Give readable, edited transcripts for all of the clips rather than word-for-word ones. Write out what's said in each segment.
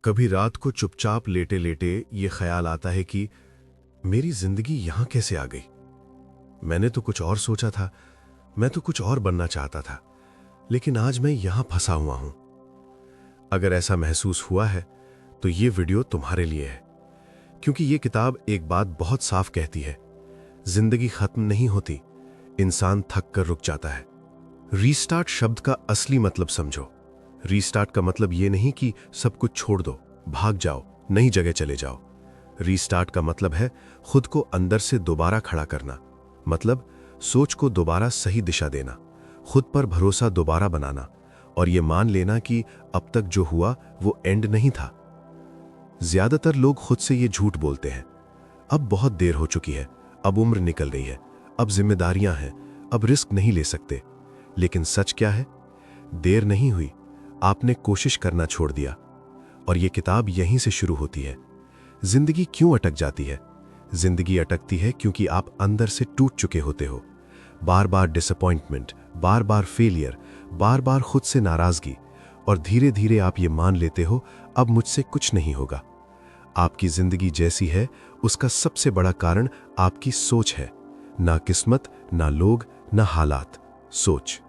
कभी रात को चुपचाप लेटे लेटे ये ख्याल आता है कि मेरी जिंदगी यहां कैसे आ गई। मैंने तो कुछ और सोचा था, मैं तो कुछ और बनना चाहता था, लेकिन आज मैं यहां फंसा हुआ हूं। अगर ऐसा महसूस हुआ है तो ये वीडियो तुम्हारे लिए है, क्योंकि ये किताब एक बात बहुत साफ कहती है, जिंदगी खत्म नहीं होती, इंसान थक कर रुक जाता है। रीस्टार्ट शब्द का असली मतलब समझो। रीस्टार्ट का मतलब ये नहीं कि सब कुछ छोड़ दो, भाग जाओ, नई जगह चले जाओ। रीस्टार्ट का मतलब है खुद को अंदर से दोबारा खड़ा करना, मतलब सोच को दोबारा सही दिशा देना, खुद पर भरोसा दोबारा बनाना और ये मान लेना कि अब तक जो हुआ वो एंड नहीं था। ज्यादातर लोग खुद से ये झूठ बोलते हैं, अब बहुत देर हो चुकी है, अब उम्र निकल गई है, अब जिम्मेदारियां हैं, अब रिस्क नहीं ले सकते। लेकिन सच क्या है? देर नहीं हुई, आपने कोशिश करना छोड़ दिया। और ये किताब यहीं से शुरू होती है। जिंदगी क्यों अटक जाती है? जिंदगी अटकती है क्योंकि आप अंदर से टूट चुके होते हो। बार बार डिसअपॉइंटमेंट, बार बार फेलियर, बार बार खुद से नाराजगी, और धीरे धीरे आप ये मान लेते हो अब मुझसे कुछ नहीं होगा। आपकी जिंदगी जैसी है उसका सबसे बड़ा कारण आपकी सोच है, ना किस्मत, ना लोग, ना हालात, सोच।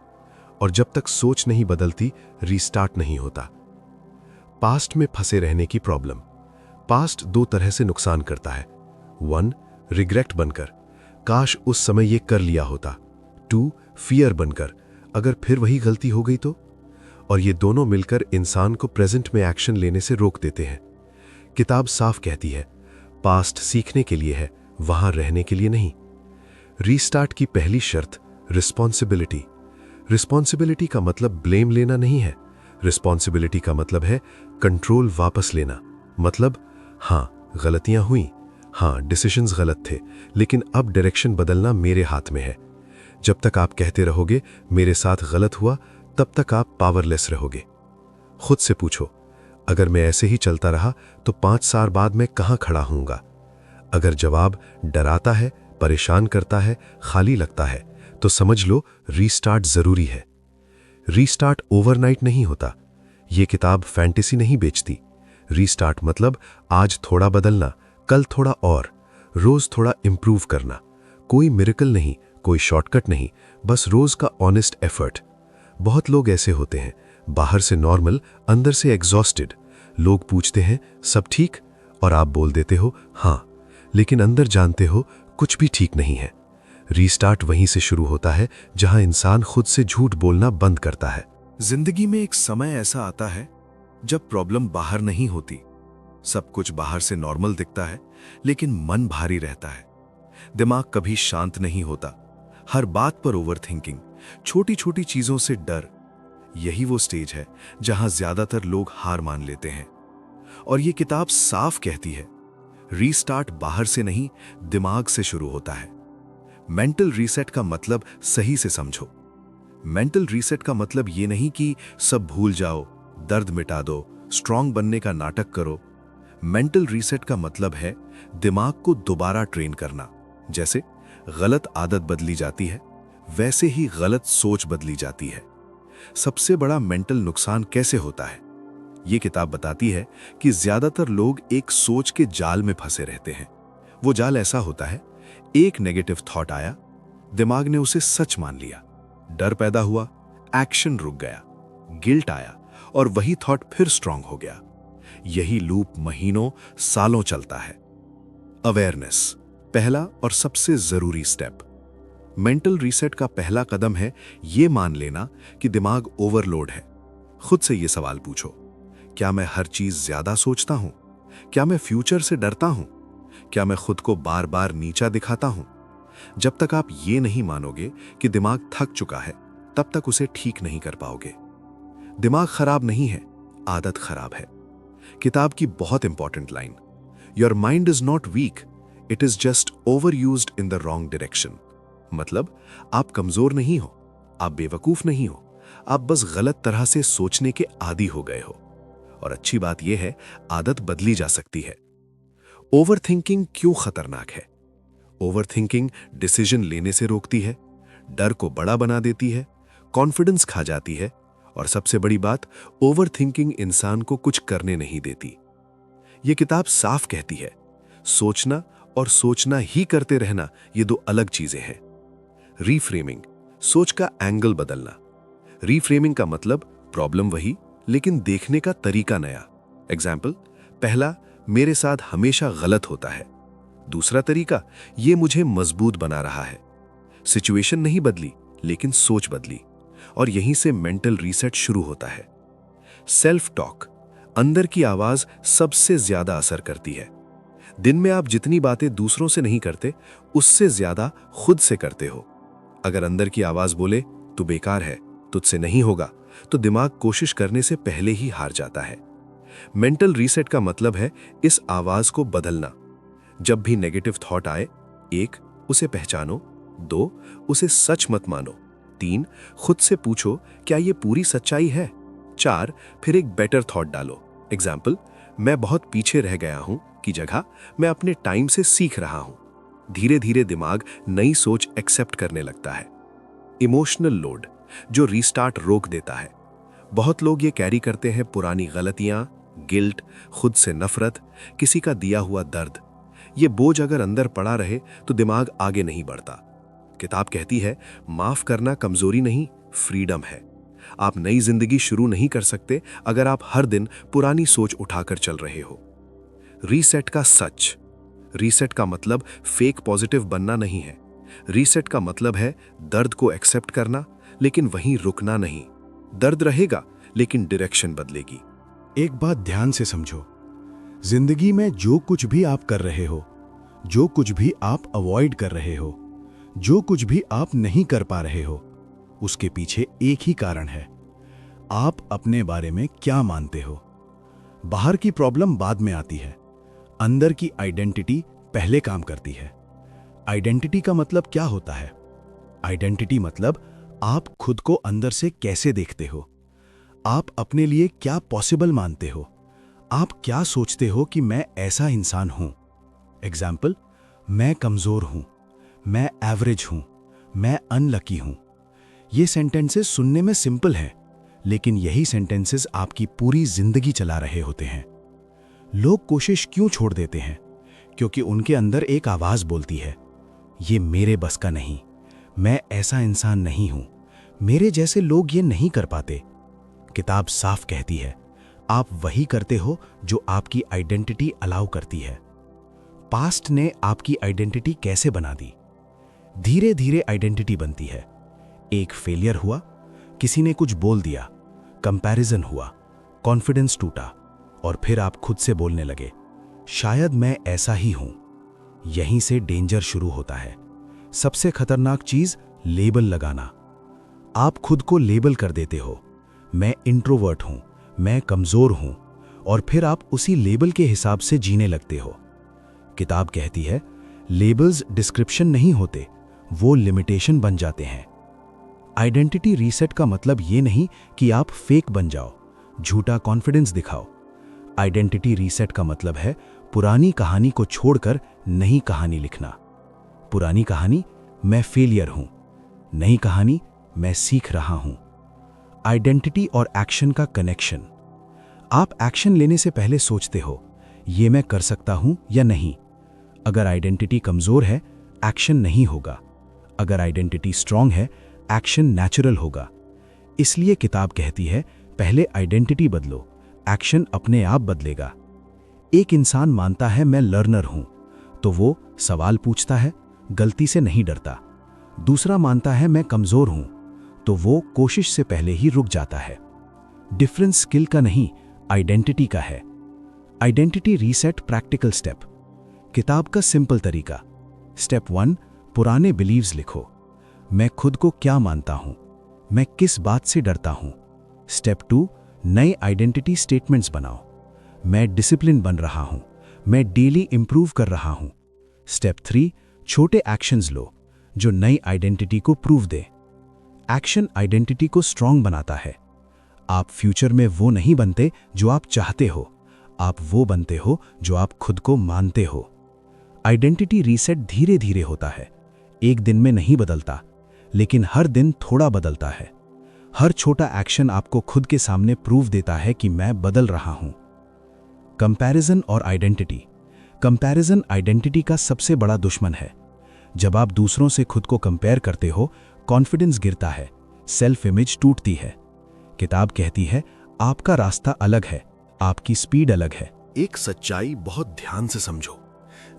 और जब तक सोच नहीं बदलती, रीस्टार्ट नहीं होता। पास्ट में फंसे रहने की प्रॉब्लम। पास्ट दो तरह से नुकसान करता है। 1, रिग्रेट बनकर, काश उस समय ये कर लिया होता। 2, फियर बनकर, अगर फिर वही गलती हो गई तो। और ये दोनों मिलकर इंसान को प्रेजेंट में एक्शन लेने से रोक देते हैं। किताब साफ कहती है, पास्ट सीखने के लिए है, वहां रहने के लिए नहीं। रीस्टार्ट की पहली शर्त, रिस्पॉन्सिबिलिटी। रिस्पॉन्सिबिलिटी का मतलब ब्लेम लेना नहीं है। रिस्पॉन्सिबिलिटी का मतलब है कंट्रोल वापस लेना। मतलब हाँ, गलतियां हुई, हाँ, डिसीजंस गलत थे, लेकिन अब डायरेक्शन बदलना मेरे हाथ में है। जब तक आप कहते रहोगे मेरे साथ गलत हुआ, तब तक आप पावरलेस रहोगे। खुद से पूछो, अगर मैं ऐसे ही चलता रहा तो 5 साल बाद मैं कहां खड़ा होऊंगा? अगर जवाब डराता है, परेशान करता है, खाली लगता है, तो समझ लो रीस्टार्ट जरूरी है। रीस्टार्ट ओवरनाइट नहीं होता। यह किताब फैंटेसी नहीं बेचती। रीस्टार्ट मतलब आज थोड़ा बदलना, कल थोड़ा और, रोज थोड़ा इंप्रूव करना। कोई मिरेकल नहीं, कोई शॉर्टकट नहीं, बस रोज का ऑनेस्ट एफर्ट। बहुत लोग ऐसे होते हैं, बाहर से नॉर्मल, अंदर से एग्जॉस्टेड। लोग पूछते हैं सब ठीक, और आप बोल देते हो हाँ, लेकिन अंदर जानते हो कुछ भी ठीक नहीं है। रीस्टार्ट वहीं से शुरू होता है जहां इंसान खुद से झूठ बोलना बंद करता है। जिंदगी में एक समय ऐसा आता है जब प्रॉब्लम बाहर नहीं होती। सब कुछ बाहर से नॉर्मल दिखता है, लेकिन मन भारी रहता है। दिमाग कभी शांत नहीं होता, हर बात पर ओवरथिंकिंग, छोटी छोटी चीजों से डर। यही वो स्टेज है जहां ज्यादातर लोग हार मान लेते हैं। और ये किताब साफ कहती है, रीस्टार्ट बाहर से नहीं, दिमाग से शुरू होता है। मेंटल रीसेट का मतलब सही से समझो। मेंटल रीसेट का मतलब ये नहीं कि सब भूल जाओ, दर्द मिटा दो, स्ट्रांग बनने का नाटक करो। मेंटल रीसेट का मतलब है दिमाग को दोबारा ट्रेन करना। जैसे गलत आदत बदली जाती है, वैसे ही गलत सोच बदली जाती है। सबसे बड़ा मेंटल नुकसान कैसे होता है? ये किताब बताती है कि ज्यादातर लोग एक सोच के जाल में फंसे रहते हैं। वो जाल ऐसा होता है, एक नेगेटिव थॉट आया, दिमाग ने उसे सच मान लिया, डर पैदा हुआ, एक्शन रुक गया, गिल्ट आया, और वही थॉट फिर स्ट्रांग हो गया। यही लूप महीनों, सालों चलता है। अवेयरनेस, पहला और सबसे जरूरी स्टेप। मेंटल रीसेट का पहला कदम है यह मान लेना कि दिमाग ओवरलोड है। खुद से यह सवाल पूछो, क्या मैं हर चीज ज्यादा सोचता हूं? क्या मैं फ्यूचर से डरता हूं? क्या मैं खुद को बार बार नीचा दिखाता हूं? जब तक आप ये नहीं मानोगे कि दिमाग थक चुका है, तब तक उसे ठीक नहीं कर पाओगे। दिमाग खराब नहीं है, आदत खराब है। किताब की बहुत important line, your mind is not weak, it is just over used in the wrong direction. मतलब आप कमजोर नहीं हो, आप बेवकूफ नहीं हो, आप बस गलत तरह से सोचने के आदी हो गए हो। और अच्छी बात यह है, आदत बदली जा सकती है। ओवरथिंकिंग क्यों खतरनाक है? ओवरथिंकिंग डिसीजन लेने से रोकती है, डर को बड़ा बना देती है, कॉन्फिडेंस खा जाती है, और सबसे बड़ी बात, ओवरथिंकिंग इंसान को कुछ करने नहीं देती, ये किताब साफ कहती है, सोचना और सोचना ही करते रहना ये दो अलग चीजें हैं। रीफ्रेमिंग, सोच का एंगल बदलना। रीफ्रेमिंग का मतलब प्रॉब्लम वही लेकिन देखने का तरीका नया। एग्जाम्पल, पहला, मेरे साथ हमेशा गलत होता है। दूसरा तरीका, ये मुझे मजबूत बना रहा है। सिचुएशन नहीं बदली लेकिन सोच बदली, और यहीं से मेंटल रीसेट शुरू होता है। सेल्फ टॉक, अंदर की आवाज सबसे ज्यादा असर करती है। दिन में आप जितनी बातें दूसरों से नहीं करते, उससे ज्यादा खुद से करते हो। अगर अंदर की आवाज बोले तू बेकार है, तुझसे नहीं होगा, तो दिमाग कोशिश करने से पहले ही हार जाता है। मेंटल रीसेट का मतलब है इस आवाज को बदलना। जब भी नेगेटिव थॉट आए, 1, उसे पहचानो। 2, उसे सच मत मानो। 3, खुद से पूछो क्या ये पूरी सच्चाई है। 4, फिर एक बेटर थॉट डालो। एग्जाम्पल, मैं बहुत पीछे रह गया हूं की जगह मैं अपने टाइम से सीख रहा हूं। धीरे धीरे दिमाग नई सोच एक्सेप्ट करने लगता है। इमोशनल लोड, जो रीस्टार्ट रोक देता है। बहुत लोग ये कैरी करते हैं पुरानी गलतियां, गिल्ट, खुद से नफरत, किसी का दिया हुआ दर्द। ये बोझ अगर अंदर पड़ा रहे तो दिमाग आगे नहीं बढ़ता। किताब कहती है माफ करना कमजोरी नहीं, फ्रीडम है। आप नई जिंदगी शुरू नहीं कर सकते अगर आप हर दिन पुरानी सोच उठाकर चल रहे हो। रीसेट का सच, रीसेट का मतलब फेक पॉजिटिव बनना नहीं है। रीसेट का मतलब है दर्द को एक्सेप्ट करना लेकिन वहीं रुकना नहीं। दर्द रहेगा लेकिन डायरेक्शन बदलेगी। एक बात ध्यान से समझो, जिंदगी में जो कुछ भी आप कर रहे हो, जो कुछ भी आप अवॉइड कर रहे हो, जो कुछ भी आप नहीं कर पा रहे हो, उसके पीछे एक ही कारण है, आप अपने बारे में क्या मानते हो। बाहर की प्रॉब्लम बाद में आती है, अंदर की आइडेंटिटी पहले काम करती है। आइडेंटिटी का मतलब क्या होता है? आइडेंटिटी मतलब आप खुद को अंदर से कैसे देखते हो, आप अपने लिए क्या पॉसिबल मानते हो, आप क्या सोचते हो कि मैं ऐसा इंसान हूं। एग्जाम्पल, मैं कमजोर हूं, मैं एवरेज हूं, मैं अनलकी हूं। ये सेंटेंसेस सुनने में सिंपल हैं, लेकिन यही सेंटेंसेस आपकी पूरी जिंदगी चला रहे होते हैं। लोग कोशिश क्यों छोड़ देते हैं? क्योंकि उनके अंदर एक आवाज बोलती है, ये मेरे बस का नहीं, मैं ऐसा इंसान नहीं हूं, मेरे जैसे लोग ये नहीं कर पाते। किताब साफ कहती है, आप वही करते हो जो आपकी आइडेंटिटी अलाउ करती है। पास्ट ने आपकी आइडेंटिटी कैसे बना दी? धीरे धीरे आइडेंटिटी बनती है। एक फेलियर हुआ, किसी ने कुछ बोल दिया, कंपैरिजन हुआ, कॉन्फिडेंस टूटा, और फिर आप खुद से बोलने लगे, शायद मैं ऐसा ही हूं। यहीं से डेंजर शुरू होता है। सबसे खतरनाक चीज, लेबल लगाना। आप खुद को लेबल कर देते हो, मैं इंट्रोवर्ट हूं, मैं कमजोर हूं, और फिर आप उसी लेबल के हिसाब से जीने लगते हो। किताब कहती है, लेबल्स डिस्क्रिप्शन नहीं होते, वो लिमिटेशन बन जाते हैं। आइडेंटिटी रीसेट का मतलब ये नहीं कि आप फेक बन जाओ, झूठा कॉन्फिडेंस दिखाओ। आइडेंटिटी रीसेट का मतलब है पुरानी कहानी को छोड़कर नई कहानी लिखना। पुरानी कहानी, मैं फेलियर हूं, नई कहानी, मैं सीख रहा हूं। आइडेंटिटी और एक्शन का कनेक्शन। आप एक्शन लेने से पहले सोचते हो, ये मैं कर सकता हूं या नहीं। अगर आइडेंटिटी कमजोर है, एक्शन नहीं होगा। अगर आइडेंटिटी स्ट्रांग है, एक्शन नेचुरल होगा। इसलिए किताब कहती है, पहले आइडेंटिटी बदलो, एक्शन अपने आप बदलेगा। एक इंसान मानता है मैं लर्नर हूं, तो वो सवाल पूछता है, गलती से नहीं डरता। दूसरा मानता है मैं कमजोर हूं, तो वो कोशिश से पहले ही रुक जाता है। डिफरेंस स्किल का नहीं, आइडेंटिटी का है। Identity reset practical step. किताब का सिंपल तरीका। स्टेप 1, पुराने बिलीव्स लिखो। मैं खुद को क्या मानता हूं, मैं किस बात से डरता हूं। स्टेप 2, नए आइडेंटिटी स्टेटमेंट्स बनाओ। मैं डिसिप्लिन बन रहा हूं, मैं डेली इंप्रूव कर रहा हूं। स्टेप 3, छोटे एक्शंस लो जो नई आइडेंटिटी को प्रूव दे। एक्शन आइडेंटिटी को स्ट्रांग बनाता है। आप फ्यूचर में वो नहीं बनते जो आप चाहते हो, आप वो बनते हो जो आप खुद को मानते हो। आइडेंटिटी रीसेट धीरे धीरे होता है, एक दिन में नहीं बदलता, लेकिन हर दिन थोड़ा बदलता है। हर छोटा एक्शन आपको खुद के सामने प्रूव देता है कि मैं बदल रहा हूं। कंपैरिजन और आइडेंटिटी। कंपैरिजन आइडेंटिटी का सबसे बड़ा दुश्मन है। जब आप दूसरों से खुद को कंपेयर करते हो, कॉन्फिडेंस गिरता है, सेल्फ इमेज टूटती है। किताब कहती है आपका रास्ता अलग है, आपकी स्पीड अलग है। एक सच्चाई बहुत ध्यान से समझो।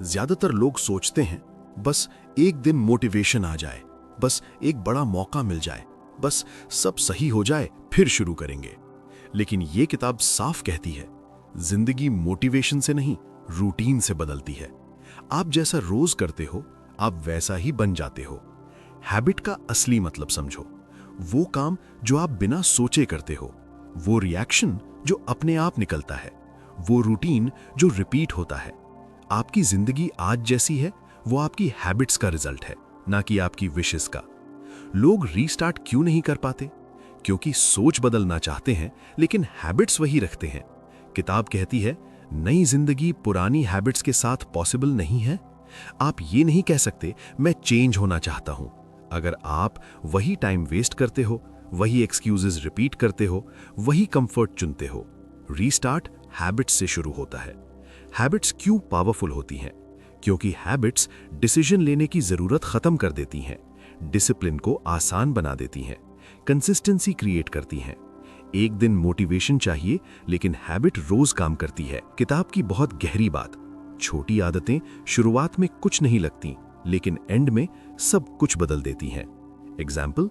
ज्यादातर लोग सोचते हैं बस एक दिन मोटिवेशन आ जाए, बस एक बड़ा मौका मिल जाए, बस सब सही हो जाए फिर शुरू करेंगे। लेकिन ये किताब साफ कहती है जिंदगी मोटिवेशन से नहीं, रूटीन से बदलती है। आप जैसा रोज करते हो आप वैसा ही बन जाते हो। हैबिट का असली मतलब समझो, वो काम जो आप बिना सोचे करते हो, वो रिएक्शन जो अपने आप निकलता है, वो रूटीन जो रिपीट होता है। आपकी जिंदगी आज जैसी है वो आपकी हैबिट्स का रिजल्ट है, ना कि आपकी विशेस का। लोग रीस्टार्ट क्यों नहीं कर पाते? क्योंकि सोच बदलना चाहते हैं लेकिन हैबिट्स वही रखते हैं। किताब कहती है नई जिंदगी पुरानी हैबिट्स के साथ पॉसिबल नहीं है। आप ये नहीं कह सकते मैं चेंज होना चाहता हूं, अगर आप वही टाइम वेस्ट करते हो, वही एक्सक्यूजेस रिपीट करते हो, वही कंफर्ट चुनते हो। रीस्टार्ट हैबिट्स से शुरू होता है। हैबिट्स क्यों पावरफुल होती हैं? क्योंकि हैबिट्स डिसीजन लेने की जरूरत खत्म कर देती हैं, डिसिप्लिन को आसान बना देती हैं, कंसिस्टेंसी क्रिएट करती हैं। एक दिन मोटिवेशन चाहिए लेकिन हैबिट रोज काम करती है। किताब की बहुत गहरी बात, छोटी आदतें शुरुआत में कुछ नहीं लगती लेकिन एंड में सब कुछ बदल देती हैं। एग्जाम्पल,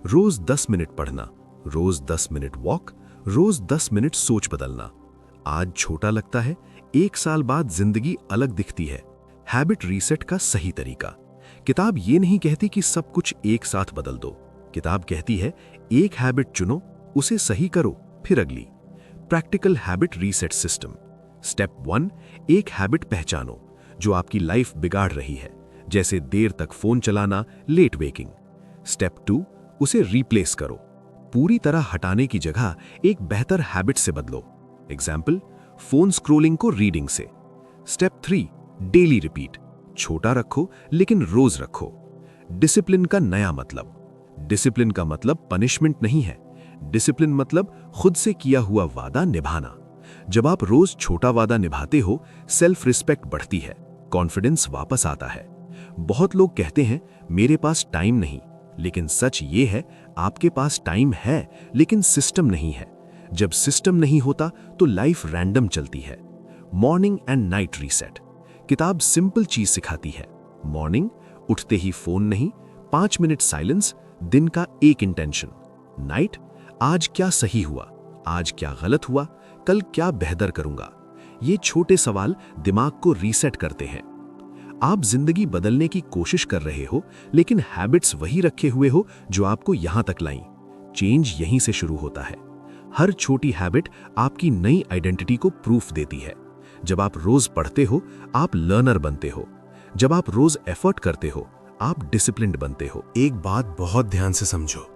रोज 10 मिनट पढ़ना, रोज 10 मिनट वॉक, रोज 10 मिनट सोच बदलना। आज छोटा लगता है, एक साल बाद जिंदगी अलग दिखती है। हैबिट रीसेट का सही तरीका। किताब ये नहीं कहती कि सब कुछ एक साथ बदल दो। किताब कहती है एक हैबिट चुनो, उसे सही करो, फिर अगली। Practical habit reset system. Step 1, एक हैबिट पहचानो जो आपकी लाइफ बिगाड़ रही है, जैसे देर तक फोन चलाना, लेट वेकिंग। स्टेप 2, उसे रिप्लेस करो, पूरी तरह हटाने की जगह एक बेहतर हैबिट से बदलो। एग्जाम्पल, फोन स्क्रोलिंग को रीडिंग से। स्टेप 3, डेली रिपीट, छोटा रखो लेकिन रोज रखो। डिसिप्लिन का नया मतलब। डिसिप्लिन का मतलब पनिशमेंट नहीं है, डिसिप्लिन मतलब खुद से किया हुआ वादा निभाना। जब आप रोज छोटा वादा निभाते हो, सेल्फ रिस्पेक्ट बढ़ती है, कॉन्फिडेंस वापस आता है। बहुत लोग कहते हैं मेरे पास टाइम नहीं, लेकिन सच ये है आपके पास टाइम है लेकिन सिस्टम नहीं है। जब सिस्टम नहीं होता तो लाइफ रैंडम चलती है। Morning and night reset. किताब सिंपल चीज सिखाती है। मॉर्निंग, उठते ही फोन नहीं, 5 मिनट साइलेंस, दिन का एक इंटेंशन। नाइट, आज क्या सही हुआ, आज क्या गलत हुआ, कल क्या बेहतर करूंगा। ये छोटे सवाल दिमाग को रीसेट करते हैं। आप जिंदगी बदलने की कोशिश कर रहे हो लेकिन हैबिट्स वही रखे हुए हो जो आपको यहां तक लाई। चेंज यहीं से शुरू होता है। हर छोटी हैबिट आपकी नई आइडेंटिटी को प्रूफ देती है। जब आप रोज पढ़ते हो आप लर्नर बनते हो, जब आप रोज एफर्ट करते हो आप डिसिप्लिन्ड बनते हो। एक बात बहुत ध्यान से समझो,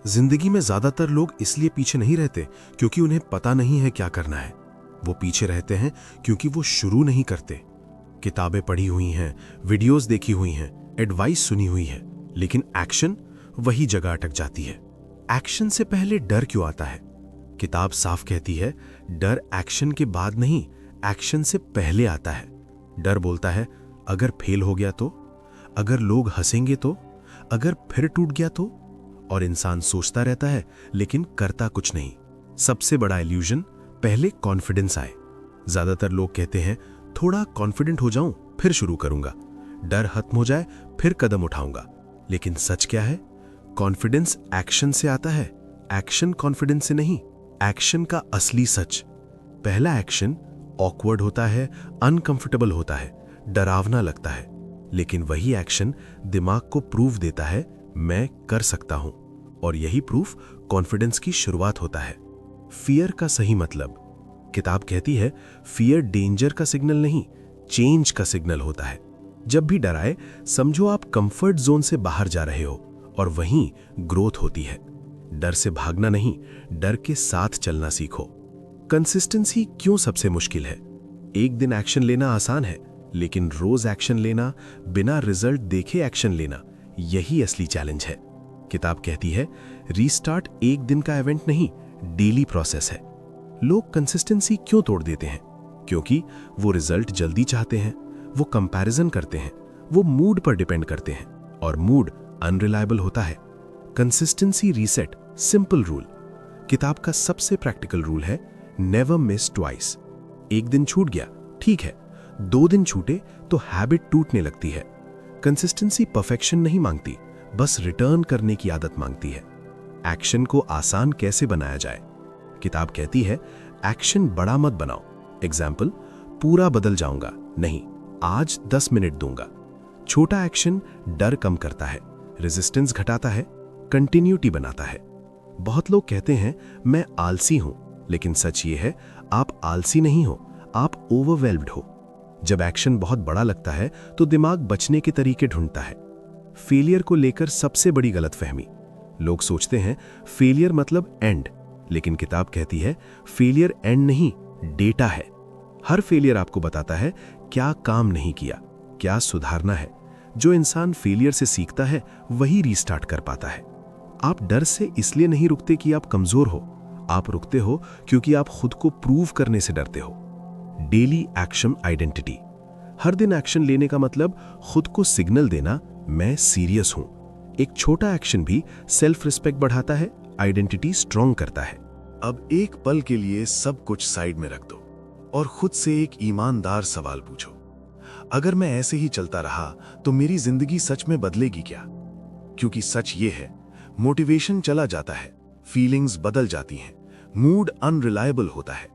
जिंदगी में ज्यादातर लोग इसलिए पीछे नहीं रहते क्योंकि उन्हें पता नहीं है क्या करना है। वो पीछे रहते हैं क्योंकि वो शुरू नहीं करते। किताबें पढ़ी हुई हैं, वीडियोस देखी हुई हैं, एडवाइस सुनी हुई है, लेकिन एक्शन वही जगह अटक जाती है। एक्शन से पहले डर क्यों आता है? किताब साफ कहती है डर एक्शन के बाद नहीं, एक्शन से पहले आता है। डर बोलता है अगर फेल हो गया तो, अगर लोग हंसेंगे तो, अगर फिर टूट गया तो। और इंसान सोचता रहता है लेकिन करता कुछ नहीं। सबसे बड़ा इल्यूजन, पहले कॉन्फिडेंस आए। ज्यादातर लोग कहते हैं थोड़ा कॉन्फिडेंट हो जाऊं फिर शुरू करूंगा, डर खत्म हो जाए फिर कदम उठाऊंगा। लेकिन सच क्या है? कॉन्फिडेंस एक्शन से आता है, एक्शन कॉन्फिडेंस से नहीं। एक्शन का असली सच, पहला एक्शन ऑकवर्ड होता है, अनकंफर्टेबल होता है, डरावना लगता है, लेकिन वही एक्शन दिमाग को प्रूफ देता है मैं कर सकता हूं। और यही प्रूफ कॉन्फिडेंस की शुरुआत होता है। फियर का सही मतलब, किताब कहती है फियर डेंजर का सिग्नल नहीं, चेंज का सिग्नल होता है। जब भी डर आए समझो आप कंफर्ट जोन से बाहर जा रहे हो और वहीं ग्रोथ होती है। डर से भागना नहीं, डर के साथ चलना सीखो। कंसिस्टेंसी क्यों सबसे मुश्किल है? एक दिन एक्शन लेना आसान है, लेकिन रोज एक्शन लेना, बिना रिजल्ट देखे एक्शन लेना, यही असली चैलेंज है। किताब कहती है रीस्टार्ट एक दिन का इवेंट नहीं, डेली प्रोसेस है। लोग कंसिस्टेंसी क्यों तोड़ देते हैं? क्योंकि वो रिजल्ट जल्दी चाहते हैं, वो कंपैरिजन करते हैं, वो मूड पर डिपेंड करते हैं और मूड अनरिलायबल होता है। Consistency reset simple rule. किताब का सबसे प्रैक्टिकल रूल है नेवर मिस ट्वाइस। एक दिन छूट गया ठीक है, 2 दिन छूटे तो हैबिट टूटने लगती है। कंसिस्टेंसी परफेक्शन नहीं मांगती, बस रिटर्न करने की आदत मांगती है। एक्शन को आसान कैसे बनाया जाए? किताब कहती है एक्शन बड़ा मत बनाओ। एग्जाम्पल, पूरा बदल जाऊंगा नहीं, आज 10 मिनट दूंगा। छोटा एक्शन डर कम करता है, रेजिस्टेंस घटाता है, कंटिन्यूटी बनाता है। बहुत लोग कहते हैं मैं आलसी हूं, लेकिन सच ये है आप आलसी नहीं हो, आप ओवरवेल्म्ड हो। जब एक्शन बहुत बड़ा लगता है तो दिमाग बचने के तरीके ढूंढता है। फेलियर को लेकर सबसे बड़ी गलतफहमी, लोग सोचते हैं फेलियर मतलब एंड, लेकिन किताब कहती है फेलियर एंड नहीं, डेटा है। हर फेलियर आपको बताता है क्या काम नहीं किया, क्या सुधारना है। जो इंसान फेलियर से सीखता है वही रीस्टार्ट कर पाता है। आप डर से इसलिए नहीं रुकते कि आप कमजोर हो, आप रुकते हो क्योंकि आप खुद को प्रूव करने से डरते हो। Daily action identity. हर दिन एक्शन लेने का मतलब खुद को सिग्नल देना मैं सीरियस हूं। एक छोटा एक्शन भी सेल्फ रिस्पेक्ट बढ़ाता है, आइडेंटिटी स्ट्रॉन्ग करता है। अब एक पल के लिए सब कुछ साइड में रख दो और खुद से एक ईमानदार सवाल पूछो, अगर मैं ऐसे ही चलता रहा तो मेरी जिंदगी सच में बदलेगी क्या? क्योंकि सच ये है, मोटिवेशन चला जाता है, फीलिंग्स बदल जाती हैं, मूड अनरिलायबल होता है,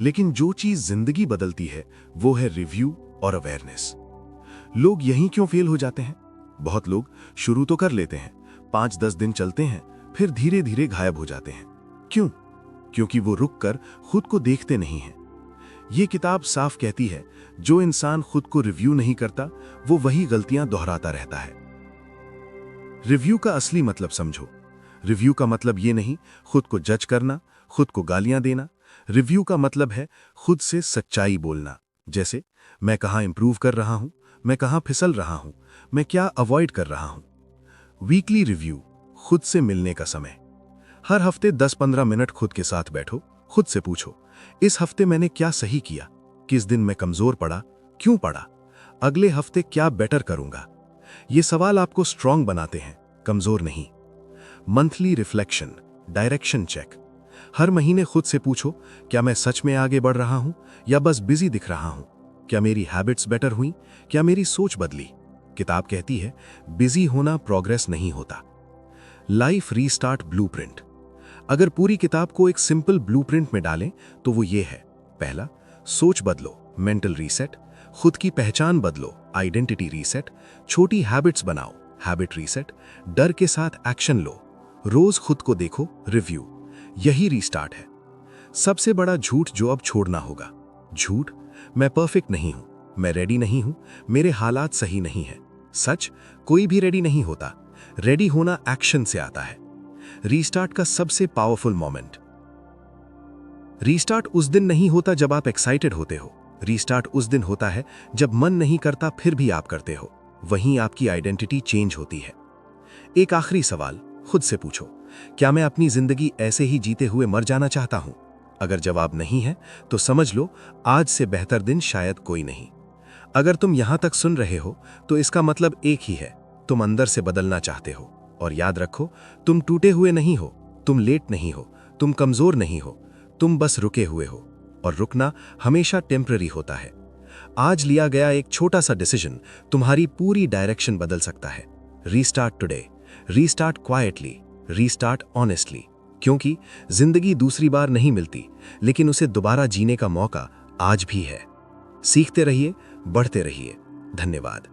लेकिन जो चीज जिंदगी बदलती है वो है रिव्यू और अवेयरनेस। लोग यहीं क्यों फेल हो जाते हैं? बहुत लोग शुरू तो कर लेते हैं, 5-10 दिन चलते हैं, फिर धीरे धीरे गायब हो जाते हैं। क्यों? क्योंकि वो रुककर खुद को देखते नहीं हैं। ये किताब साफ कहती है जो इंसान खुद को रिव्यू नहीं करता वो वही गलतियां दोहराता रहता है। रिव्यू का असली मतलब समझो। रिव्यू का मतलब ये नहीं खुद को जज करना, खुद को गालियां देना। रिव्यू का मतलब है खुद से सच्चाई बोलना, जैसे मैं कहां इंप्रूव कर रहा हूं, मैं कहां फिसल रहा हूं, मैं क्या अवॉइड कर रहा हूं। वीकली रिव्यू, खुद से मिलने का समय। हर हफ्ते 10-15 मिनट खुद के साथ बैठो, खुद से पूछो इस हफ्ते मैंने क्या सही किया, किस दिन मैं कमजोर पड़ा, क्यों पड़ा, अगले हफ्ते क्या बेटर करूंगा। ये सवाल आपको स्ट्रांग बनाते हैं, कमजोर नहीं। Monthly reflection, direction check. हर महीने खुद से पूछो क्या मैं सच में आगे बढ़ रहा हूं या बस बिजी दिख रहा हूं। क्या मेरी हैबिट्स बेटर हुई, क्या मेरी सोच बदली। किताब कहती है बिजी होना प्रोग्रेस नहीं होता। Life restart blueprint. अगर पूरी किताब को एक सिंपल ब्लूप्रिंट में डालें तो वो ये है। पहला, सोच बदलो, मेंटल रीसेट। खुद की पहचान बदलो, आइडेंटिटी रीसेट। छोटी हैबिट्स बनाओ, हैबिट रीसेट। डर के साथ एक्शन लो, रोज खुद को देखो, रिव्यू। यही रीस्टार्ट है। सबसे बड़ा झूठ जो अब छोड़ना होगा, झूठ मैं परफेक्ट नहीं हूं, मैं रेडी नहीं हूं, मेरे हालात सही नहीं है। सच, कोई भी रेडी नहीं होता। रेडी होना एक्शन से आता है। रीस्टार्ट का सबसे पावरफुल मोमेंट। रीस्टार्ट उस दिन नहीं होता जब आप एक्साइटेड होते हो। रीस्टार्ट उस दिन होता है जब मन नहीं करता फिर भी आप करते हो। वहीं आपकी आइडेंटिटी चेंज होती है। एक आखिरी सवाल खुद से पूछो, क्या मैं अपनी जिंदगी ऐसे ही जीते हुए मर जाना चाहता हूं? अगर जवाब नहीं है तो समझ लो आज से बेहतर दिन शायद कोई नहीं। अगर तुम यहां तक सुन रहे हो तो इसका मतलब एक ही है, तुम अंदर से बदलना चाहते हो। और याद रखो, तुम टूटे हुए नहीं हो, तुम लेट नहीं हो, तुम कमजोर नहीं हो, तुम बस रुके हुए हो। और रुकना हमेशा टेम्पररी होता है। आज लिया गया एक छोटा सा डिसीजन तुम्हारी पूरी डायरेक्शन बदल सकता है। Restart today, restart quietly, restart honestly. क्योंकि जिंदगी दूसरी बार नहीं मिलती, लेकिन उसे दोबारा जीने का मौका आज भी है। सीखते रहिए, बढ़ते रहिए। धन्यवाद।